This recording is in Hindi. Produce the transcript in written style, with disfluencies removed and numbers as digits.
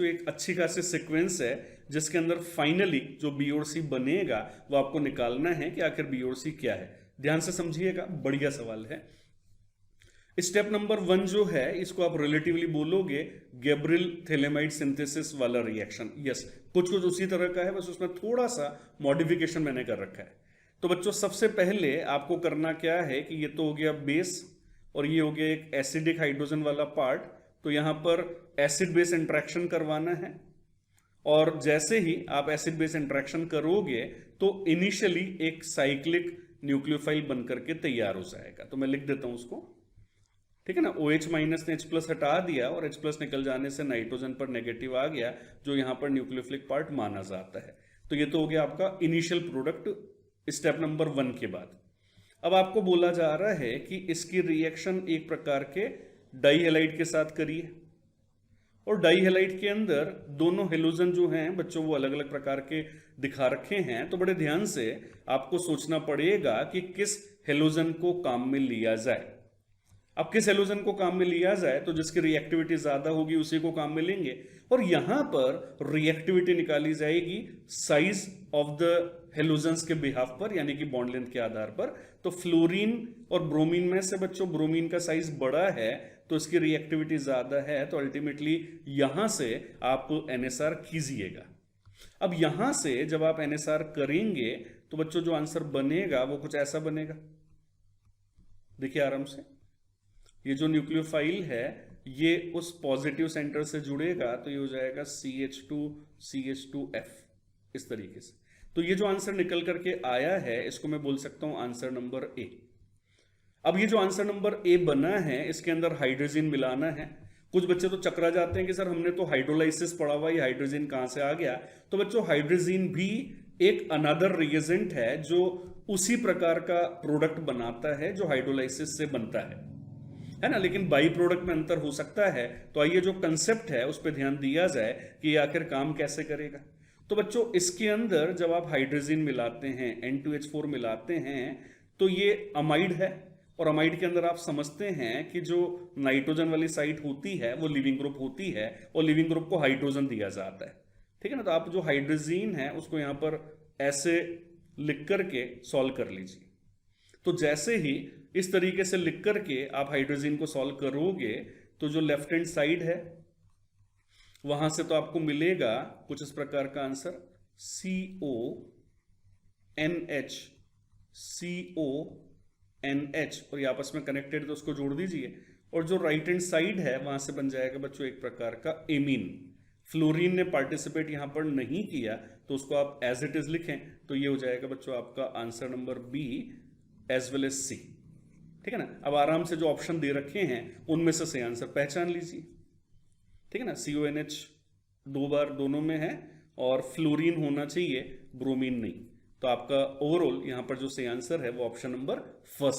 तो एक अच्छी खासी सीक्वेंस है जिसके अंदर फाइनली जो बी और सी बनेगा वो आपको निकालना है कि आखिर बी और सी क्या है। ध्यान से समझिएगा, बढ़िया सवाल है। स्टेप नंबर 1 जो है इसको आप रिलेटिवली बोलोगे गैब्रियल थैलेमाइड सिंथेसिस वाला रिएक्शन। यस, कुछ कुछ उसी तरह का है, बस उसमें थोड़ा सा मॉडिफिकेशन मैंने कर रखा है। तो बच्चों सबसे पहले आपको करना क्या है कि ये तो हो गया बेस और ये हो गया एक एसिडिक हाइड्रोजन वाला पार्ट। तो यहां पर एसिड बेस इंट्रैक्शन करवाना है और जैसे ही आप एसिड बेस इंट्रैक्शन करोगे तो इनिशियली एक साइक्लिक न्यूक्लियोफाइल बनकर के तैयार हो जाएगा। तो मैं लिख देता हूं उसको, ठीक है ना। OH माइनस ने H+ हटा दिया और H+ निकल जाने से नाइट्रोजन पर नेगेटिव आ गया जो यहां पर न्यूक्लियोफिलिक पार्ट माना जाता है। तो ये तो हो गया आपका इनिशियल प्रोडक्ट स्टेप नंबर 1 के बाद। अब आपको बोला जा रहा है कि इसकी रिएक्शन एक प्रकार के डाई हैलाइड के साथ करिए और डाई हैलाइड के अंदर दोनों हेलोजन जो हैं बच्चों वो अलग अलग प्रकार के दिखा रखे हैं। तो बड़े ध्यान से आपको सोचना पड़ेगा कि किस हेलोजन को काम में लिया जाए। अब किस हेलोजन को काम में लिया जाए तो जिसकी रिएक्टिविटी ज्यादा होगी उसी को काम में लेंगे और यहां पर रिएक्टिविटी निकाली जाएगी साइज ऑफ द हेलोजन्स के बिहाफ पर, यानी कि बॉन्ड लेंथ के आधार पर। तो फ्लोरीन और ब्रोमीन में से बच्चों ब्रोमीन का साइज बड़ा है तो इसकी रिएक्टिविटी ज्यादा है, तो अल्टीमेटली यहां से आप NSR कीजिएगा। अब यहां से जब आप NSR करेंगे तो बच्चों जो आंसर बनेगा वो कुछ ऐसा बनेगा, देखिए आराम से। ये जो न्यूक्लियोफाइल है ये उस पॉजिटिव सेंटर से जुड़ेगा तो ये हो जाएगा CH2CH2F इस तरीके से। तो ये जो आंसर निकल करके आया है इसको मैं बोल सकता हूं आंसर नंबर A। अब ये जो आंसर नंबर A बना है इसके अंदर हाइड्रोजन मिलाना है। कुछ बच्चे तो चकरा जाते हैं कि सर हमने तो हाइड्रोलाइसिस पढ़ा हुआ, ये हाइड्रोजन कहां से आ गया। तो बच्चों हाइड्रोजन भी एक अनदर रिएजेंट है जो उसी प्रकार का प्रोडक्ट बनाता है जो हाइड्रोलाइसिस से बनता है ना। लेकिन बाई प्रोडक्ट में अंतर हो सकता है। तो आइए जो कंसेप्ट है उस पर ध्यान दिया जाए कि ये आखिर काम कैसे करेगा। तो बच्चों इसके अंदर जब आप हाइड्रोजन मिलाते हैं N2H4 मिलाते हैं तो ये अमाइड है और अमाइड के अंदर आप समझते हैं कि जो नाइट्रोजन वाली साइट होती है वो लिविंग ग्रुप होती है और लिविंग ग्रुप को हाइड्रोजन दिया जाता है, ठीक है ना। तो आप जो हाइड्रोजन है उसको यहां पर ऐसे लिख करके सॉल्व कर लीजिए। तो जैसे ही इस तरीके से लिख करके आप हाइड्रोजन को सॉल्व करोगे तो जो लेफ्ट हैंड साइड है वहां से तो आपको मिलेगा कुछ इस प्रकार का आंसर CONH और ये आपस में कनेक्टेड तो उसको जोड़ दीजिए। और जो राइट हैंड साइड है वहां से बन जाएगा बच्चों एक प्रकार का एमीन। फ्लोरीन ने पार्टिसिपेट यहां पर नहीं किया तो उसको आप एज इट इज लिखें तो ये हो जाएगा बच्चों आपका answer number B as well as C, ठीक है ना। अब आराम से जो ऑप्शन दे रखे हैं उनमें से सही आंसर पहचान लीजिए, ठीक है ना। CONH 2 बार दोनों में है और फ्लोरीन होना चाहिए, ब्रोमीन नहीं। तो आपका ओवरऑल यहां पर जो सही आंसर है वो ऑप्शन नंबर फर्स्ट